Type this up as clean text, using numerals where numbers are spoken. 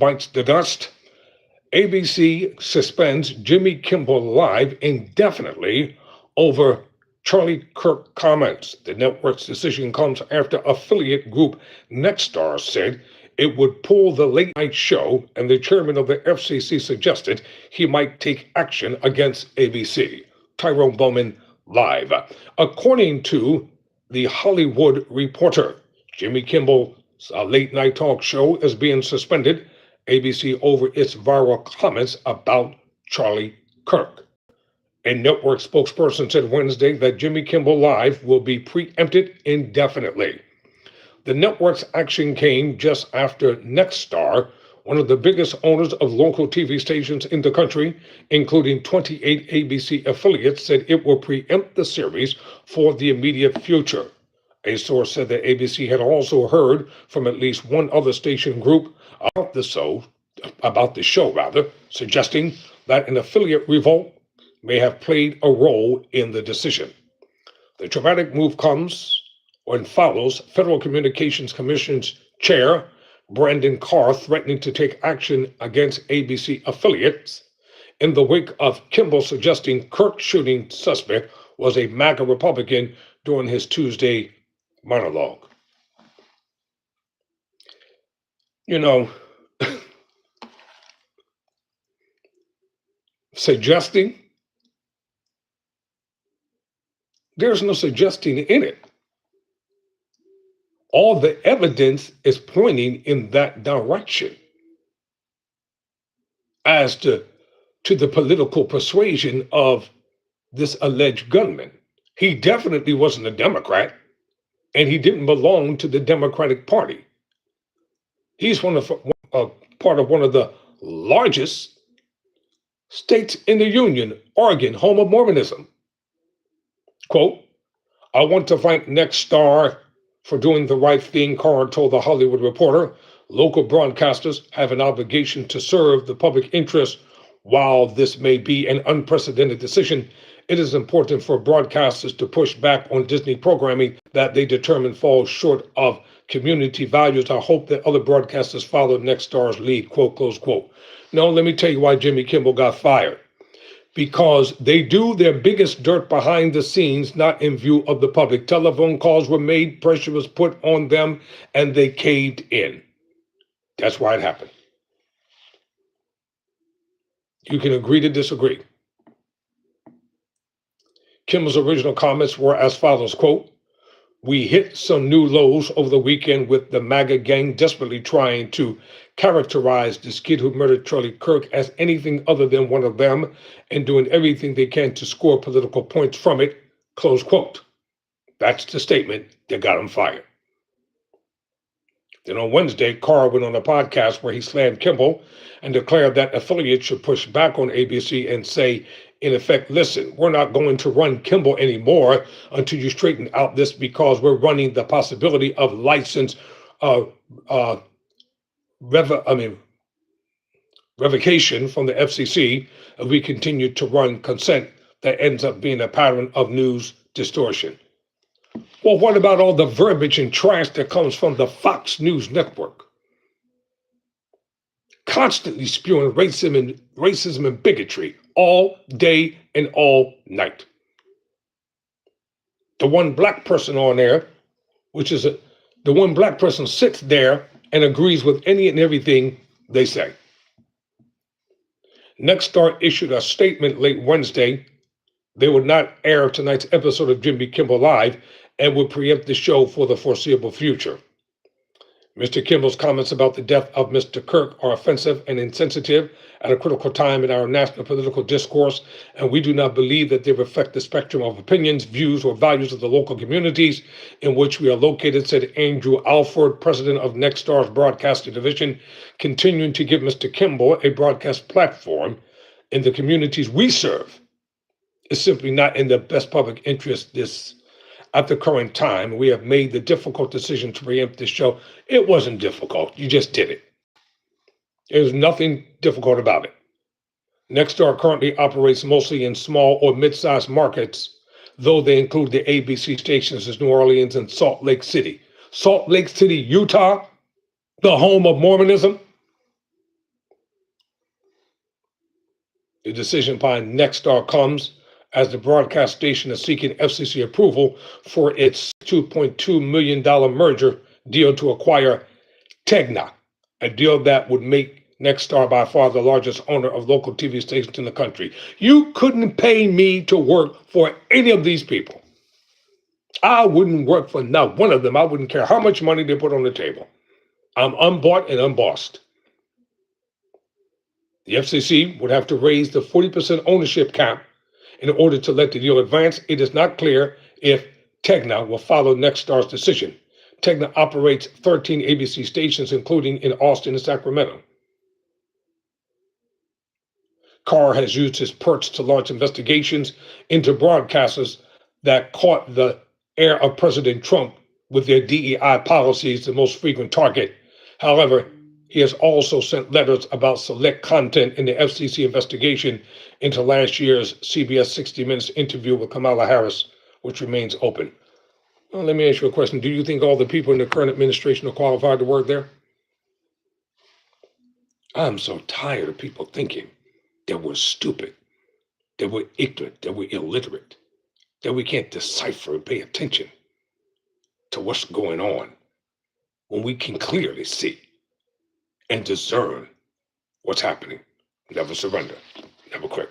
bites the dust. ABC suspends Jimmy Kimmel Live indefinitely over Charlie Kirk comments. The network's decision comes after affiliate group Nexstar said it would pull the late night show, and the chairman of the FCC suggested he might take action against ABC. Tyrone Bowman Live. According to The Hollywood Reporter, Jimmy Kimmel's late night talk show is being suspended, ABC, over its viral comments about Charlie Kirk. A network spokesperson said Wednesday that Jimmy Kimmel Live will be preempted indefinitely. The network's action came just after Nexstar, one of the biggest owners of local TV stations in the country, including 28 ABC affiliates, said it will preempt the series for the immediate future. A source said that ABC had also heard from at least one other station group about the show, suggesting that an affiliate revolt may have played a role in the decision. The dramatic move comes and follows Federal Communications Commission's chair, Brandon Carr, threatening to take action against ABC affiliates in the wake of Kimmel suggesting Kirk shooting suspect was a MAGA Republican during his Tuesday monologue. You know, suggesting, there's no suggesting in it. All the evidence is pointing in that direction as to the political persuasion of this alleged gunman. He definitely wasn't a Democrat, and he didn't belong to the Democratic Party. He's part of one of the largest states in the Union, Oregon, home of Mormonism. Quote, "I want to thank Nexstar for doing the right thing," Carr told The Hollywood Reporter. "Local broadcasters have an obligation to serve the public interest. While this may be an unprecedented decision, it is important for broadcasters to push back on Disney programming that they determine falls short of community values. I hope that other broadcasters follow Nexstar's lead," quote, close quote. Now, let me tell you why Jimmy Kimmel got fired. Because they do their biggest dirt behind the scenes, not in view of the public. Telephone calls were made, pressure was put on them, and they caved in. That's why it happened. You can agree to disagree. Kimmel's original comments were as follows, quote, "We hit some new lows over the weekend with the MAGA gang desperately trying to characterize this kid who murdered Charlie Kirk as anything other than one of them and doing everything they can to score political points from it," close quote. That's the statement that got him fired. Then on Wednesday, Carr went on a podcast where he slammed Kimmel and declared that affiliates should push back on ABC and say, in effect, "Listen, we're not going to run Kimmel anymore until you straighten out this, because we're running the possibility of license revocation from the FCC if we continue to run consent that ends up being a pattern of news distortion." Well, what about all the verbiage and trash that comes from the Fox News network? Constantly spewing racism and bigotry all day and all night. The one black person on there, the one black person sits there and agrees with any and everything they say. Nexstar issued a statement late Wednesday. They would not air tonight's episode of Jimmy Kimmel Live and would preempt the show for the foreseeable future. Mr. Kimmel's comments about the death of Mr. Kirk are offensive and insensitive at a critical time in our national political discourse, and we do not believe that they reflect the spectrum of opinions, views, or values of the local communities in which we are located, said Andrew Alford, president of Nexstar's broadcasting division, continuing to give Mr. Kimmel a broadcast platform in the communities we serve is simply not in the best public interest at the current time. We have made the difficult decision to preempt this show. It wasn't difficult. You just did it. There's nothing difficult about it. Nexstar currently operates mostly in small or mid-sized markets, though they include the ABC stations in New Orleans and Salt Lake City. Salt Lake City, Utah, the home of Mormonism. The decision by Nexstar comes as the broadcast station is seeking FCC approval for its $2.2 million merger deal to acquire Tegna, a deal that would make Nexstar by far the largest owner of local TV stations in the country. You couldn't pay me to work for any of these people. I wouldn't work for not one of them. I wouldn't care how much money they put on the table. I'm unbought and unbossed. The FCC would have to raise the 40% ownership cap in order to let the deal advance. It is not clear if Tegna will follow Nexstar's decision. Tegna operates 13 ABC stations, including in Austin and Sacramento. Carr has used his perch to launch investigations into broadcasters that caught the air of President Trump with their DEI policies, the most frequent target. However, he has also sent letters about select content in the FCC investigation into last year's CBS 60 Minutes interview with Kamala Harris, which remains open. Well, let me ask you a question. Do you think all the people in the current administration are qualified to work there? I'm so tired of people thinking that we're stupid, that we're ignorant, that we're illiterate, that we can't decipher and pay attention to what's going on when we can clearly see and discern what's happening. Never surrender, never quit.